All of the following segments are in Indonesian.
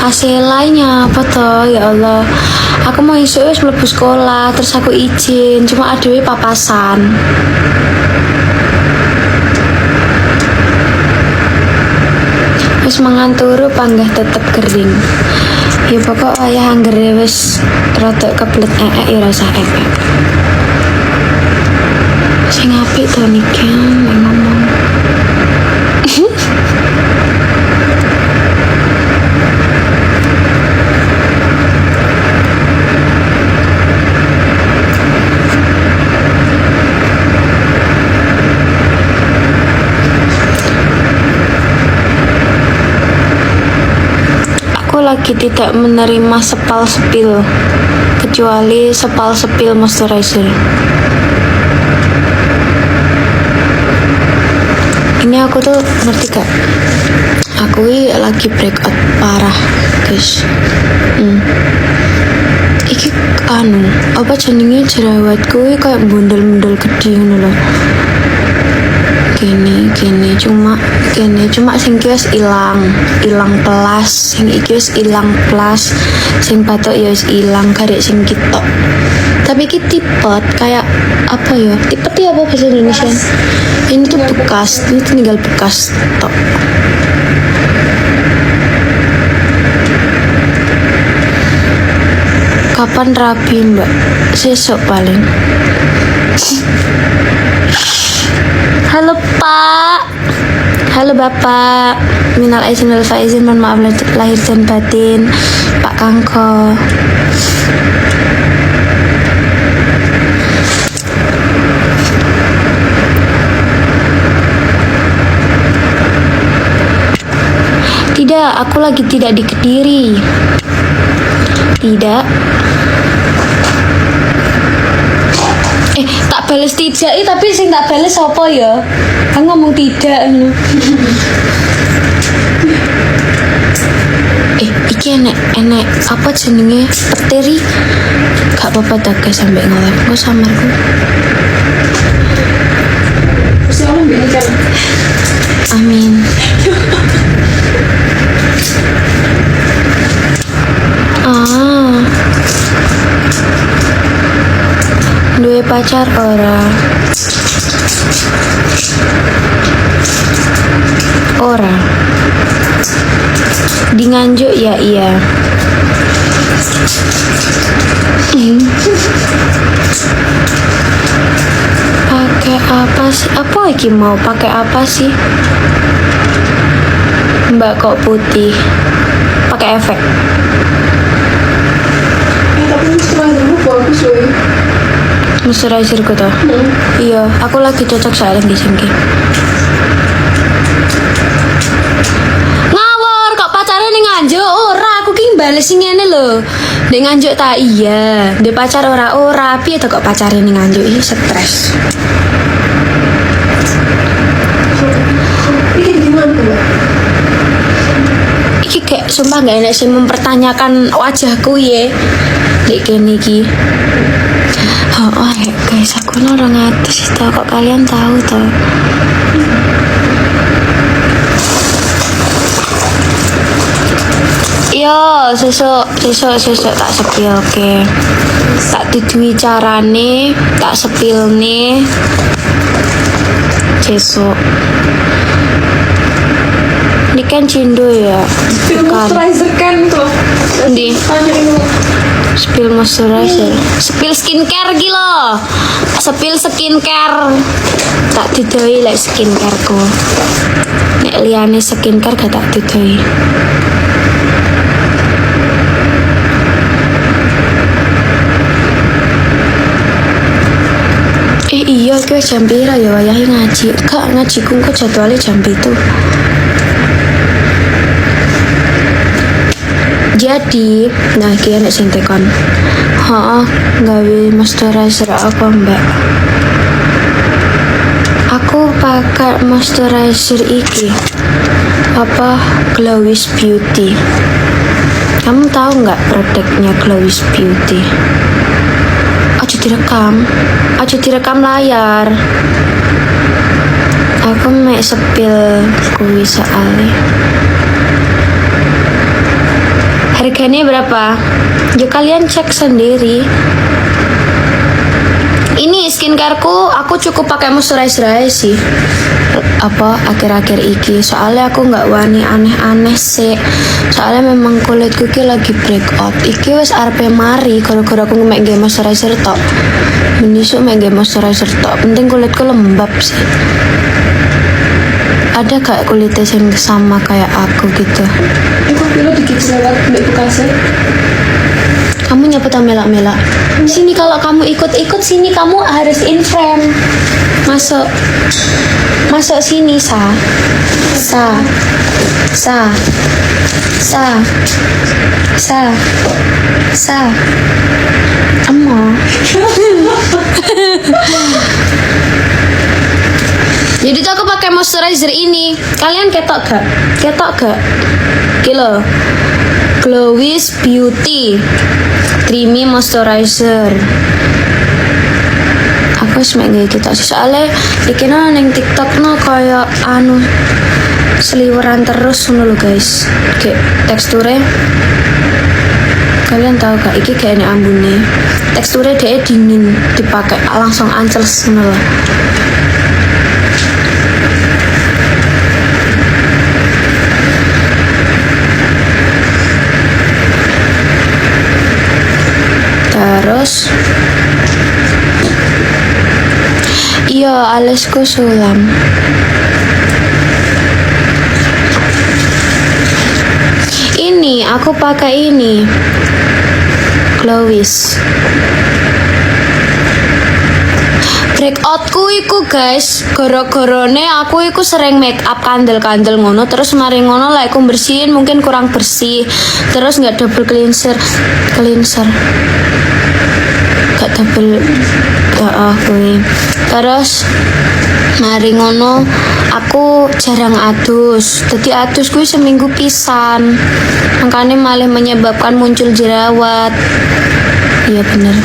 AC lainnya apa toh ya Allah. Aku mau isu wis mlebu sekolah terus aku izin cuma adewe papasan. Wis mangan turu panggah tetep kering. Ya pokok ayah anggere wis rada kebelet ya rasa sing apik to niki ngomong. Aku lagi tidak menerima sepal sepil kecuali sepal sepil moisturizer. Ini aku tuh ngerti gak? Aku lagi breakout parah, guys. Iki apa jenenge jerawatku kayak bundel-bundel gede ngono lho. Gini cuma sing iki wis ilang plus, sing iki wis ilang plus, sing patok ya wis ilang karek sing kitok. Tapi iki tipet kayak apa ya? Tipet ya apa bahasa Indonesia? Ini tuh bekas, ini tuh tinggal bekas tok. Kapan rapi mbak? Sesok paling. Halo Pak. Halo Bapak. Minal aizin wal faizin, mohon maaf lahir dan batin. Pak Kangko. Tidak, aku lagi tidak di Kediri. Tidak. Tak bales tidak, tapi sing tak bales apa ya? Kan ngomong tidak. Iki enek apa jenenge peteri? Gak apa-apa tak guys sampai ngelap. Gue samarku. Amin. Duwe pacar ora? Di Nganjuk ya iya. Pakai apa sih? Apa lagi mau pakai apa sih? Mbak kok putih? Pakai efek. Tapi moisturizer bagus loh. Moisturizer ku toh? Iya, aku lagi cocok soalnya di sini. Ngawur kok pacarnya ning Nganjuk? Ora, aku ki bales sing ngene lho. Ning Nganjuk ta iya, ndek pacar ora piye to kok pacarnya ning Nganjuk iki stres. Ini gimana tuh? Iki kayak sumpah gak enak sih mempertanyakan wajahku ya. Dek kene iki. Guys, aku orang ngatis tau kok kalian tahu toh. Yo, sesuk tak sepil oke. Tak didui carane, tak sepil nih. Sesuk. Ini kan cindo ya. Moisturizer kan tuh. Di spill moisturizer, spill skincare gila, spill skincare. Tak didoi lek skincareku. Nek liyane skincare gak tak didoi. Iya, gue jam pira ya wayahe ngaji. Kak ngajiku kok jadwalnya jam 7. Jadi, nah iki nek sing tekon. Gawe moisturizer apa, Mbak? Aku pakai moisturizer iki. Apa Glowis Beauty. Kamu tahu nggak produknya Glowis Beauty? Aja direkam layar. Aku mek sepil kuwi soalnya. Harganya berapa? Ya kalian cek sendiri. Ini skincareku, aku cukup pakai moisturizer aja sih. Apa akhir-akhir iki, soalnya aku nggak wani aneh-aneh sih. Soalnya memang kulitku ki lagi breakout. Iki wes arep mari gara-gara aku mek nggae moisturizer tok. Menisuk mek nggae moisturizer tok. Penting kulitku lembab sih. Ada gak kulitnya yang sama kayak aku gitu? Aku pilih dikit lewat mbak bekasnya. Kamu nyapa melak-melak. Sini kalau kamu ikut-ikut sini kamu harus in frame. Masuk. Masuk sini, Sa. Sa. Sa. Sa. Sa. Sa. Emo. Jadi tuh aku pakai moisturizer ini. Kalian ketok gak? Ketok gak? Kilo. Glowis Beauty Creamy Moisturizer. Aku semek gitu sih, soalnya dikira neng TikTok no kayak anu seliweran terus ngono lho guys. Kayak teksturnya kalian tahu gak? Iki kayak ini ambune. Teksturnya dia dingin, dipakai langsung anceles ngono lho. Terus iya alisku sulam. Ini aku pakai ini Glowis. Breakoutku iku guys, goro-gorone aku iku sering make up kandel-kandel ngono, terus mari ngono lah aku bersihin mungkin kurang bersih, terus nggak double cleanser gak double kuwi. Terus mari ngono aku jarang adus, jadi adus kuwi seminggu pisan, makanya malah menyebabkan muncul jerawat. Iya bener.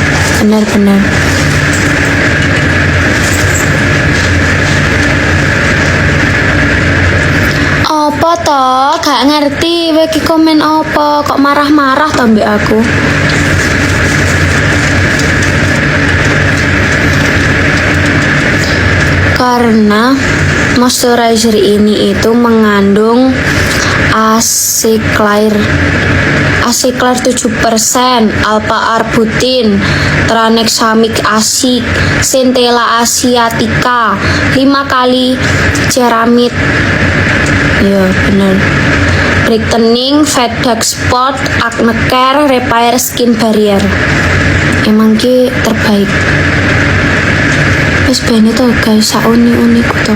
Apa toh? Gak ngerti, weki komen apa? Kok marah-marah toh mbak aku? Karena moisturizer ini itu mengandung Aciclair 7%, alpha-arbutin, tranexamic acid, centella asiatica, 5 kali ceramid. Ya bener. Brightening, fat dark spot, acne care, repair skin barrier. Emang ki terbaik. Wes bene to guys, sak uni-uni ku to.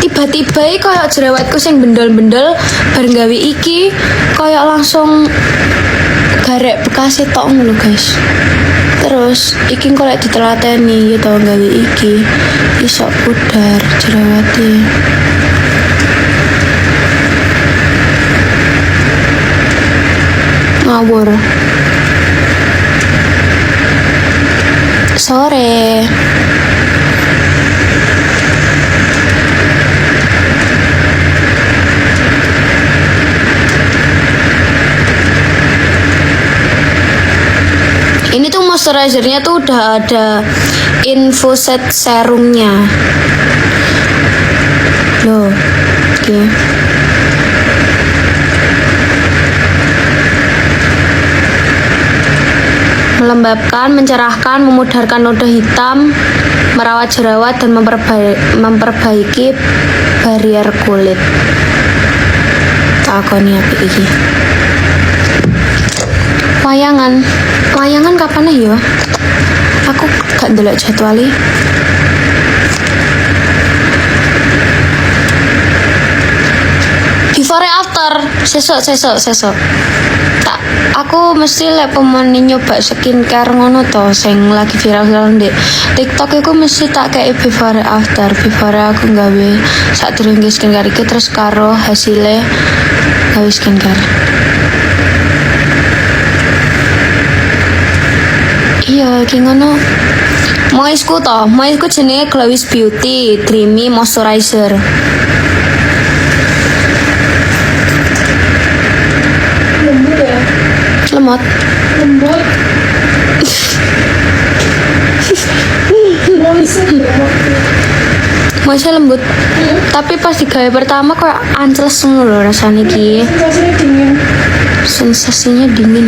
Tiba-tiba kayak jerawatku sing bendol-bendol bar gawe iki kayak langsung garek bekas tok ngono guys. Terus iki kok lek ditelateni ya tau gawe iki iso pudar jerawatnya. Ngawur. Sore. Ini tuh moisturizernya tuh udah ada infused serumnya. Loh, oke. Melembabkan, mencerahkan, memudarkan noda hitam, merawat jerawat dan memperbaiki barrier kulit. Takoni apa iki? Wayangan kapan ya? Aku gak ndelok jadwali. Before and after, sesok. Tak, aku mesti lek pemoni nyoba skincare ngono to sing lagi viral-viral di TikTok aku mesti tak kayak before and after. Before aku gawe sadurunge skincare iki terus karo hasilnya gawe skincare. Iya, ki ngono Moisku jenenge Glowis Beauty Dreamy Moisturizer. Lembut ya. Lemot. Lembut. Moisnya lembut. Tapi pas digawe pertama kok anceles ngono lho rasane iki. Sensasinya dingin. Sensasinya dingin.